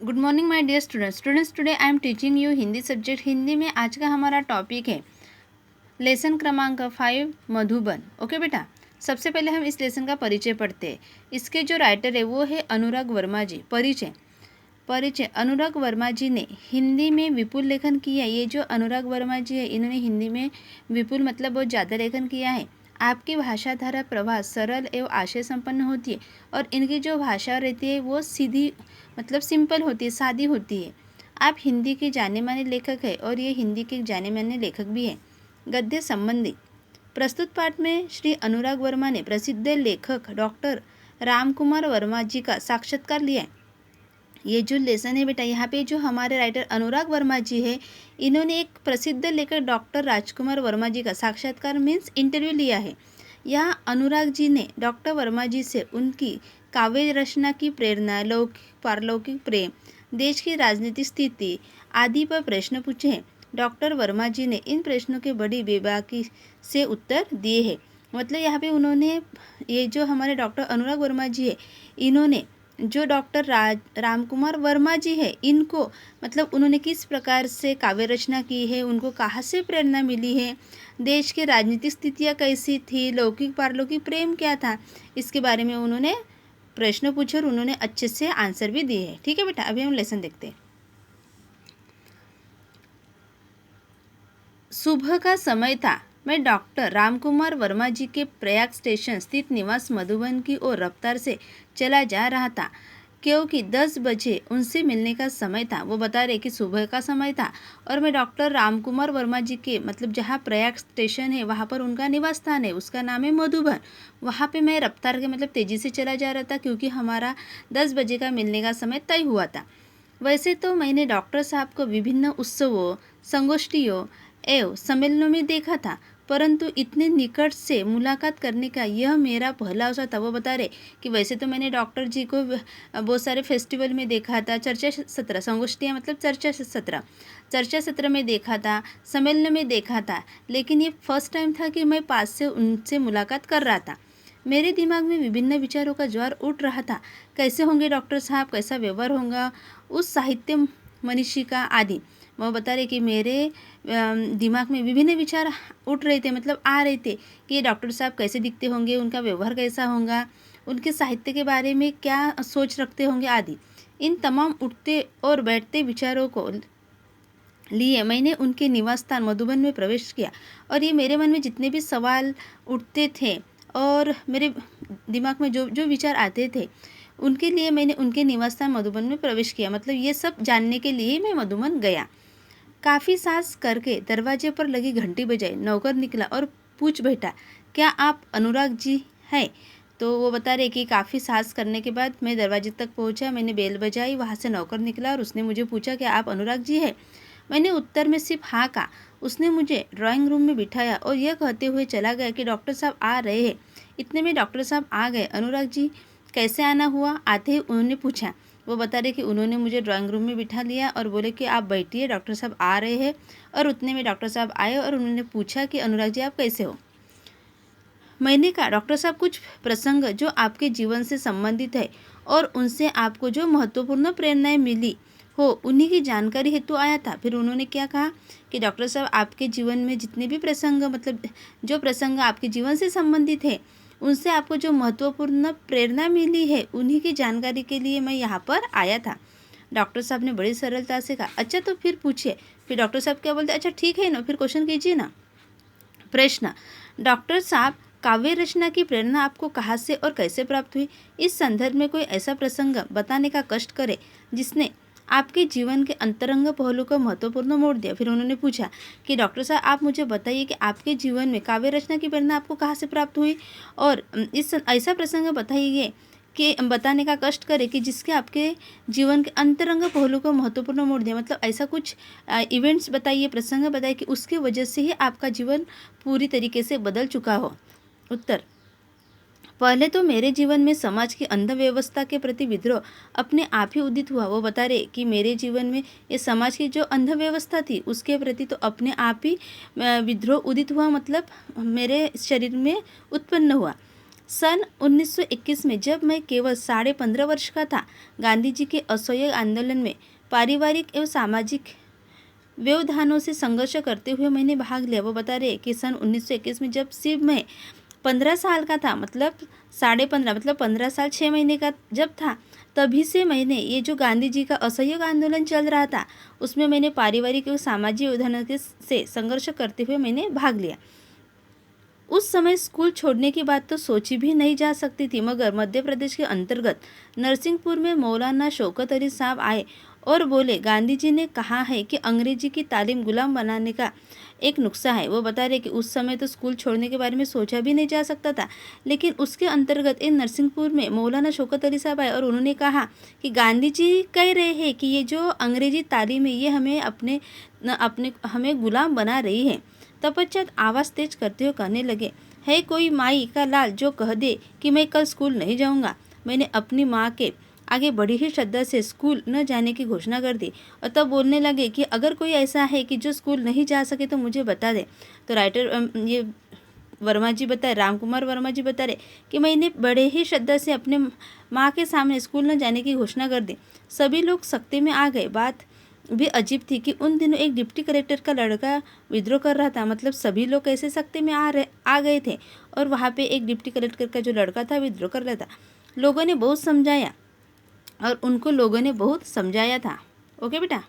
Good morning my dear students today I am teaching you Hindi subject. Hindi में आज का हमारा टॉपिक है लेसन क्रमांक 5 मधुबन। ओके बेटा, सबसे पहले हम इस लेसन का परिचय पढ़ते हैं। इसके जो राइटर है वो है अनुराग वर्मा जी। परिचय परिचय अनुराग वर्मा जी ने हिंदी में विपुल लेखन किया। ये जो अनुराग वर्मा जी है इन्होंने हिंदी में विपुल मतलब बहुत ज़्यादा लेखन किया है। आपकी भाषा धारा प्रवाह सरल एवं आशय संपन्न होती है और इनकी जो भाषा रहती है वो सीधी मतलब सिंपल होती है, सादी होती है। आप हिंदी के जाने माने लेखक हैं और ये हिंदी के जाने माने लेखक भी हैं। गद्य संबंधी प्रस्तुत पाठ में श्री अनुराग वर्मा ने प्रसिद्ध लेखक डॉक्टर रामकुमार वर्मा जी का साक्षात्कार लिया है। ये जो लेसन है बेटा, यहाँ पे जो हमारे राइटर अनुराग वर्मा जी है इन्होंने एक प्रसिद्ध लेखक डॉक्टर राजकुमार वर्मा जी का साक्षात्कार मीन्स इंटरव्यू लिया है। यहाँ अनुराग जी ने डॉक्टर वर्मा जी से उनकी काव्य रचना की प्रेरणा, लौकिक पारलौकिक प्रेम, देश की राजनीतिक स्थिति आदि पर प्रश्न पूछे हैं। डॉक्टर वर्मा जी ने इन प्रश्नों के बड़ी बेबाकी से उत्तर दिए हैं। मतलब यहाँ पे उन्होंने ये जो हमारे डॉक्टर अनुराग वर्मा जी है इन्होंने जो डॉक्टर रामकुमार वर्मा जी है इनको मतलब उन्होंने किस प्रकार से काव्य रचना की है, उनको कहाँ से प्रेरणा मिली है, देश की राजनीतिक स्थितियाँ कैसी थी, लौकिक पारलौकिक प्रेम क्या था, इसके बारे में उन्होंने प्रश्न पूछे और उन्होंने अच्छे से आंसर भी दिए हैं। ठीक है बेटा, अभी हम लेसन देखते हैं। सुबह का समय था। मैं डॉक्टर रामकुमार वर्मा जी के प्रयाग स्टेशन स्थित निवास मधुबन की ओर रफ्तार से चला जा रहा था क्योंकि 10 बजे उनसे मिलने का समय था। वो बता रहे कि सुबह का समय था और मैं डॉक्टर रामकुमार वर्मा जी के मतलब जहाँ प्रयाग स्टेशन है वहाँ पर उनका निवास स्थान है, उसका नाम है मधुबन। वहाँ पे मैं रफ्तार के मतलब तेज़ी से चला जा रहा था क्योंकि हमारा 10 बजे का मिलने का समय तय हुआ था। वैसे तो मैंने डॉक्टर साहब को विभिन्न उत्सवों, संगोष्ठियों एवं सम्मेलनों में देखा था, परंतु इतने निकट से मुलाकात करने का यह मेरा पहला अवसर था। वो बता रहे कि वैसे तो मैंने डॉक्टर जी को बहुत सारे फेस्टिवल में देखा था, चर्चा सत्र, संगोष्ठियाँ मतलब चर्चा सत्र में देखा था, सम्मेलन में देखा था, लेकिन ये फर्स्ट टाइम था कि मैं पास से उनसे मुलाकात कर रहा था। मेरे दिमाग में विभिन्न विचारों का ज्वार उठ रहा था। कैसे होंगे डॉक्टर साहब, कैसा व्यवहार होगा उस साहित्य मनीषी का आदि। वो बता रहे कि मेरे दिमाग में विभिन्न विचार उठ रहे थे, मतलब आ रहे थे कि ये डॉक्टर साहब कैसे दिखते होंगे, उनका व्यवहार कैसा होगा, उनके साहित्य के बारे में क्या सोच रखते होंगे आदि। इन तमाम उठते और बैठते विचारों को लिए मैंने उनके निवास स्थान मधुबन में प्रवेश किया और ये मेरे मन में जितने भी सवाल उठते थे और मेरे दिमाग में जो जो विचार आते थे उनके लिए मैंने उनके निवास स्थान मधुबन में प्रवेश किया। मतलब ये सब जानने के लिए मैं मधुबन गया। काफ़ी सांस करके दरवाजे पर लगी घंटी बजाई। नौकर निकला और पूछ बैठा, क्या आप अनुराग जी हैं? तो वो बता रहे कि काफ़ी सांस करने के बाद मैं दरवाजे तक पहुंचा, मैंने बेल बजाई, वहाँ से नौकर निकला और उसने मुझे पूछा कि आप अनुराग जी हैं? मैंने उत्तर में सिर्फ हाँ कहा। उसने मुझे ड्राइंग रूम में बिठाया और यह कहते हुए चला गया कि डॉक्टर साहब आ रहे हैं। इतने में डॉक्टर साहब आ गए। अनुराग जी कैसे आना हुआ? आते ही उन्होंने पूछा। वो बता रहे कि उन्होंने मुझे ड्राइंग रूम में बिठा लिया और बोले कि आप बैठिए, डॉक्टर साहब आ रहे हैं। और उतने में डॉक्टर साहब आए और उन्होंने पूछा कि अनुराग जी आप कैसे हो? मैंने कहा, डॉक्टर साहब कुछ प्रसंग जो आपके जीवन से संबंधित है और उनसे आपको जो महत्वपूर्ण प्रेरणाएं मिली हो उन्हीं की जानकारी हेतु आया था। फिर उन्होंने क्या कहा कि डॉक्टर साहब आपके जीवन में जितने भी प्रसंग मतलब जो प्रसंग आपके जीवन से संबंधित है उनसे आपको जो महत्वपूर्ण प्रेरणा मिली है उन्हीं की जानकारी के लिए मैं यहाँ पर आया था। डॉक्टर साहब ने बड़ी सरलता से कहा, अच्छा तो फिर पूछिए। फिर डॉक्टर साहब क्या बोलते, अच्छा ठीक है ना, फिर क्वेश्चन कीजिए ना। प्रश्न, डॉक्टर साहब काव्य रचना की प्रेरणा आपको कहाँ से और कैसे प्राप्त हुई? इस संदर्भ में कोई ऐसा प्रसंग बताने का कष्ट करे जिसने आपके जीवन के अंतरंग पहलू को महत्वपूर्ण मोड़ दिया। फिर उन्होंने पूछा कि डॉक्टर साहब आप मुझे बताइए कि आपके जीवन में काव्य रचना की प्रेरणा आपको कहाँ से प्राप्त हुई और इस ऐसा प्रसंग बताइए कि बताने का कष्ट करे कि जिसके आपके जीवन के अंतरंग पहलू को महत्वपूर्ण मोड़ दिया। मतलब ऐसा कुछ इवेंट्स बताइए, प्रसंग बताइए कि उसके वजह से ही आपका जीवन पूरी तरीके से बदल चुका हो। उत्तर, पहले तो मेरे जीवन में समाज की अंध व्यवस्था के प्रति विद्रोह अपने आप ही उदित हुआ। वो बता रहे कि मेरे जीवन में ये समाज की जो अंध व्यवस्था थी उसके प्रति तो अपने आप ही विद्रोह उदित हुआ, मतलब मेरे शरीर में उत्पन्न हुआ। सन 1921 में जब मैं केवल 15.5 वर्ष का था, गांधी जी के असहयोग आंदोलन में पारिवारिक एवं सामाजिक व्यवधानों से संघर्ष करते हुए मैंने भाग लिया। वो बता रहे कि सन 1921 में जब सिर्फ मैं 15 साल का था, मतलब 15.5 मतलब 15 साल 6 महीने का जब था, तभी से मैंने ये जो गांधी जी का असहयोग आंदोलन चल रहा था, उसमें मैंने पारिवारिक एवं सामाजिक व्यवधानों से संघर्ष करते हुए मैंने भाग लिया। उस समय स्कूल छोड़ने की बात तो सोची भी नहीं जा सकती थी, मगर मध्य प्रदेश के अंतर्गत नरसिंहपुर में मौलाना शौकत अली साहब आए और बोले, गांधी जी ने कहा है कि अंग्रेजी की तालीम गुलाम बनाने का एक नुस्खा है। वो बता रहे कि उस समय तो स्कूल छोड़ने के बारे में सोचा भी नहीं जा सकता था, लेकिन उसके अंतर्गत इन नरसिंहपुर में मौलाना शौकत अली साहब आए और उन्होंने कहा कि गांधी जी कह रहे हैं कि ये जो अंग्रेजी तालीम है, ये हमें गुलाम बना रही है। तपश्चात आवाज़ तेज करते हुए कहने लगे, है कोई माई का लाल जो कह दे कि मैं कल स्कूल नहीं जाऊंगा। मैंने अपनी माँ के आगे बड़ी ही श्रद्धा से स्कूल न जाने की घोषणा कर दी और तब बोलने लगे कि अगर कोई ऐसा है कि जो स्कूल नहीं जा सके तो मुझे बता दे। तो राइटर ये वर्मा जी बता राम कुमार वर्मा जी बता रहे कि मैंने बड़े ही श्रद्धा से अपने माँ के सामने स्कूल न जाने की घोषणा कर दी। सभी लोग सख्ते में आ गए। बात भी अजीब थी कि उन दिनों एक डिप्टी कलेक्टर का लड़का विद्रोह कर रहा था, मतलब सभी लोग कैसे सख्ते में आ गए थे और वहाँ पे एक डिप्टी कलेक्टर का जो लड़का था विद्रोह कर रहा था। लोगों ने बहुत समझाया और उनको लोगों ने बहुत समझाया था। ओके बेटा।